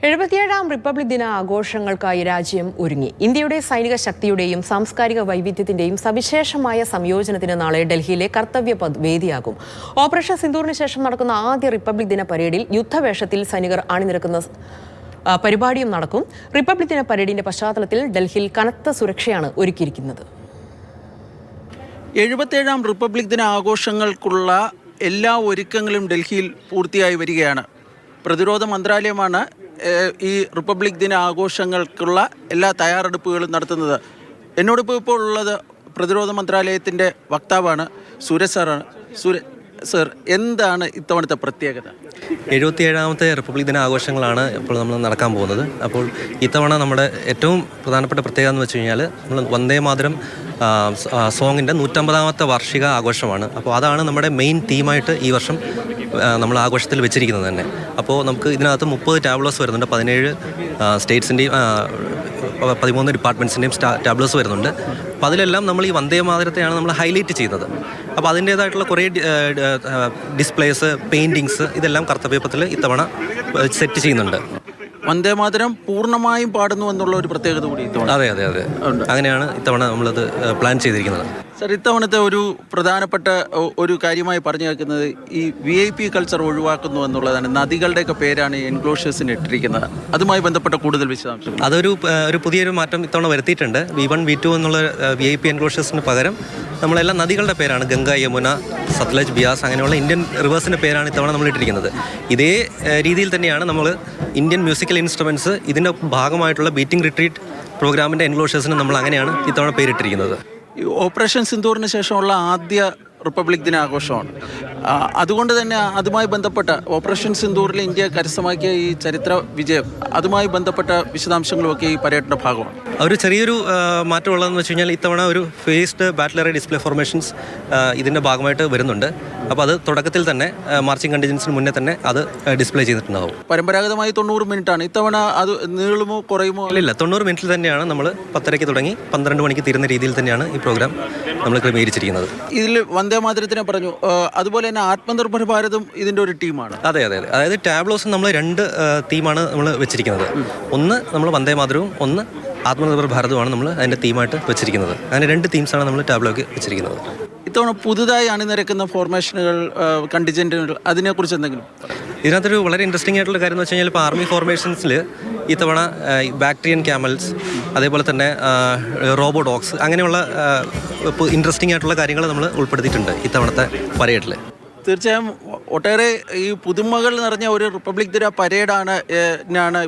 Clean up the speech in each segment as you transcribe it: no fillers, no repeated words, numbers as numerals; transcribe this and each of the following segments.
77ാം republic ദിന ആഘോഷങ്ങൾക്കായി രാജ്യം ഒരുങ്ങി. ഇന്ത്യയുടെ സൈനിക ശക്തിയുടെയും സാംസ്കാരിക വൈവിധ്യത്തിന്റെയും സവിശേഷമായ സംയോജനത്തിന് നാളെ ഡൽഹിയിലെ കർത്തവ്യ പഥ് വേദിയാകും. ഓപ്പറേഷൻ സിന്ദൂറിന് ശേഷം നടക്കുന്ന ആദ്യ റിപ്പബ്ലിക് ദിന പരേഡിൽ യുദ്ധവേഷത്തിൽ സൈനികർ അണിനിരക്കുന്ന പരിപാടിയും നടക്കും. റിപ്പബ്ലിക് ദിന പരേഡിന്റെ പശ്ചാത്തലത്തിൽ ഡൽഹിയിൽ കനത്ത സുരക്ഷയാണ് ഒരുക്കിയിരിക്കുന്നത്. 77ാം റിപ്പബ്ലിക് ദിന ആഘോഷങ്ങൾക്കുള്ള എല്ലാ ഒരുക്കങ്ങളും ഡൽഹിയിൽ പൂർത്തിയായി വരികയാണ്. പ്രതിരോധ മന്ത്രാലയമാണ് ഈ റിപ്പബ്ലിക് ദിന ആഘോഷങ്ങൾക്കുള്ള എല്ലാ തയ്യാറെടുപ്പുകളും നടത്തുന്നത്. എന്നോടൊപ്പം ഇപ്പോൾ ഉള്ളത് പ്രതിരോധ മന്ത്രാലയത്തിൻ്റെ വക്താവാണ് സൂരജ് സാറാണ്. സൂരജ് സർ, എന്താണ് ഇത്തവണത്തെ പ്രത്യേകത? 77ാമത്തെ റിപ്പബ്ലിക് ദിന ആഘോഷങ്ങളാണ് ഇപ്പോൾ നമ്മൾ നടക്കാൻ പോകുന്നത്. അപ്പോൾ ഇത്തവണ നമ്മുടെ ഏറ്റവും പ്രധാനപ്പെട്ട പ്രത്യേകത എന്ന് വെച്ച് കഴിഞ്ഞാൽ നമ്മൾ വന്ദേ മാതരം സോങ്ങിൻ്റെ 150ാമത്തെ വാർഷിക ആഘോഷമാണ്. അപ്പോൾ അതാണ് നമ്മുടെ മെയിൻ തീമായിട്ട് ഈ വർഷം നമ്മൾ ആഘോഷത്തിൽ വെച്ചിരിക്കുന്നത് തന്നെ. അപ്പോൾ നമുക്ക് ഇതിനകത്ത് 30 ടാബ്ലോസ് വരുന്നുണ്ട്. 17 സ്റ്റേറ്റ്സിൻ്റെയും 13 ഡിപ്പാർട്ട്മെൻറ്റ്സിൻ്റെയും ടാബ്ലോസ് വരുന്നുണ്ട്. അപ്പോൾ അതിലെല്ലാം നമ്മൾ ഈ വന്ദേ മാതരത്തെയാണ് നമ്മൾ ഹൈലൈറ്റ് ചെയ്യുന്നത്. അപ്പോൾ അതിൻ്റേതായിട്ടുള്ള കുറേ ഡിസ്പ്ലേസ്, പെയിൻറ്റിങ്സ് ഇതെല്ലാം കർത്തവ്യപഥത്തിൽ ഇത്തവണ സെറ്റ് ചെയ്യുന്നുണ്ട്. വന്ദേമാതരം പൂർണ്ണമായും പാടുന്നു എന്നുള്ള ഒരു പ്രത്യേകത കൂടി ഇത്തവണ. അതെ, അങ്ങനെയാണ് ഇത്തവണ നമ്മളത് പ്ലാൻ ചെയ്തിരിക്കുന്നത്. സർ, ഇത്തവണത്തെ ഒരു പ്രധാനപ്പെട്ട ഒരു കാര്യമായി പറഞ്ഞു കേൾക്കുന്നത് ഈ VIP കൾച്ചർ ഒഴിവാക്കുന്നു എന്നുള്ളതാണ്. നദികളുടെയൊക്കെ പേരാണ് എൻക്ലോഷേഴ്സിന് ഇട്ടിരിക്കുന്നത്. അതുമായി ബന്ധപ്പെട്ട കൂടുതൽ വിശദാംശങ്ങൾ. അതൊരു പുതിയൊരു മാറ്റം ഇത്തവണ വരുത്തിയിട്ടുണ്ട്. V1, V2 എന്നുള്ള VIP എൻക്ലോഷേഴ്സിന് പകരം നമ്മളെല്ലാം നദികളുടെ പേരാണ്. ഗംഗ, യമുന, സത്ലജ്, ബിയാസ് അങ്ങനെയുള്ള ഇന്ത്യൻ റിവേഴ്സിൻ്റെ പേരാണ് ഇത്തവണ നമ്മൾ ഇട്ടിരിക്കുന്നത്. ഇതേ രീതിയിൽ തന്നെയാണ് നമ്മൾ ഇന്ത്യൻ മ്യൂസിക്കൽ ഇൻസ്ട്രുമെൻറ്റ്സ് ഇതിൻ്റെ ഭാഗമായിട്ടുള്ള ബീറ്റിംഗ് റിട്രീറ്റ് പ്രോഗ്രാമിൻ്റെ എൻക്ലോഷേഴ്സിന് നമ്മൾ അങ്ങനെയാണ് ഇത്തവണ പേരിട്ടിരിക്കുന്നത്. ഈ ഓപ്പറേഷൻ സിന്ദൂറിന് ശേഷമുള്ള ആദ്യ റിപ്പബ്ലിക് ദിനാഘോഷമാണ്. അതുകൊണ്ട് തന്നെ അതുമായി ബന്ധപ്പെട്ട ഓപ്പറേഷൻ സിന്ദൂറിൽ ഇന്ത്യ കരസ്ഥമാക്കിയ ഈ ചരിത്ര വിജയം, അതുമായി ബന്ധപ്പെട്ട വിശദാംശങ്ങളുമൊക്കെ ഈ പരേഡിൻ്റെ ഭാഗമാണ്. ഒരു ചെറിയൊരു മാറ്റമുള്ളതെന്ന് വെച്ച് കഴിഞ്ഞാൽ ഇത്തവണ ഒരു ഫേസ്ഡ് ബാറ്റിലറി ഡിസ്പ്ലേ ഫോർമേഷൻസ് ഇതിൻ്റെ ഭാഗമായിട്ട് വരുന്നുണ്ട്. അപ്പോൾ അത് തുടക്കത്തിൽ തന്നെ മാർച്ചിങ് കണ്ടിജൻസിന് മുന്നേ തന്നെ അത് ഡിസ്പ്ലേ ചെയ്തിട്ടുണ്ടാവും. പരമ്പരാഗതമായി 90 മിനിറ്റാണ്. ഇത്തവണ അത് നീളുമോ കുറയുമോ? ഇല്ല, 90 മിനിറ്റിൽ തന്നെയാണ്. നമ്മൾ 10:30 തുടങ്ങി 12 മണിക്ക് തീരുന്ന രീതിയിൽ തന്നെയാണ് ഈ പ്രോഗ്രാം നമ്മൾ ക്രമീകരിച്ചിരിക്കുന്നത്. ഇതിൽ വന്ദേമാതരത്തിനെ പറഞ്ഞു, അതുപോലെ തന്നെ ആത്മനിർഭർ ഭാരതും ഇതിൻ്റെ ഒരു ടീമാണ്. അതെ, അതായത് ടാബ്ലോസ് നമ്മൾ 2 തീമാണ് നമ്മൾ വെച്ചിരിക്കുന്നത്. ഒന്ന് നമ്മൾ വന്ദേമാതരവും, ഒന്ന് ആത്മനിർഭർ ഭാരതമാണ് നമ്മൾ അതിൻ്റെ തീമായിട്ട് വെച്ചിരിക്കുന്നത്. അങ്ങനെ 2 തീംസാണ് നമ്മൾ ടാബ്ലോക്ക് വെച്ചിരിക്കുന്നത്. ഇത്തവണ പുതുതായി അണിനിരക്കുന്ന ഫോർമേഷനുകൾ, കണ്ടിജൻറ്റുകൾ, അതിനെക്കുറിച്ച് എന്തെങ്കിലും? ഇതിനകത്തൊരു വളരെ ഇൻട്രസ്റ്റിംഗ് ആയിട്ടുള്ള കാര്യം എന്ന് വെച്ച് കഴിഞ്ഞാൽ ഇപ്പോൾ ആർമി ഫോർമേഷൻസിൽ ഇത്തവണ ബാക്ടീരിയൻ ക്യാമൽസ്, അതേപോലെ തന്നെ റോബോ ഡോഗ്സ് അങ്ങനെയുള്ള ഇൻട്രസ്റ്റിംഗ് ആയിട്ടുള്ള കാര്യങ്ങൾ നമ്മൾ ഉൾപ്പെടുത്തിയിട്ടുണ്ട് ഇത്തവണത്തെ പരേഡിൽ. തീർച്ചയായും ഒട്ടേറെ ഈ പുതുമകൾ നിറഞ്ഞ ഒരു റിപ്പബ്ലിക് ദിന പരേഡാണ്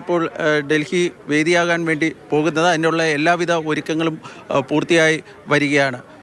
ഇപ്പോൾ ഡൽഹി വേദിയാകാൻ വേണ്ടി പോകുന്നത്. അതിനുള്ള എല്ലാവിധ ഒരുക്കങ്ങളും പൂർത്തിയായി വരികയാണ്.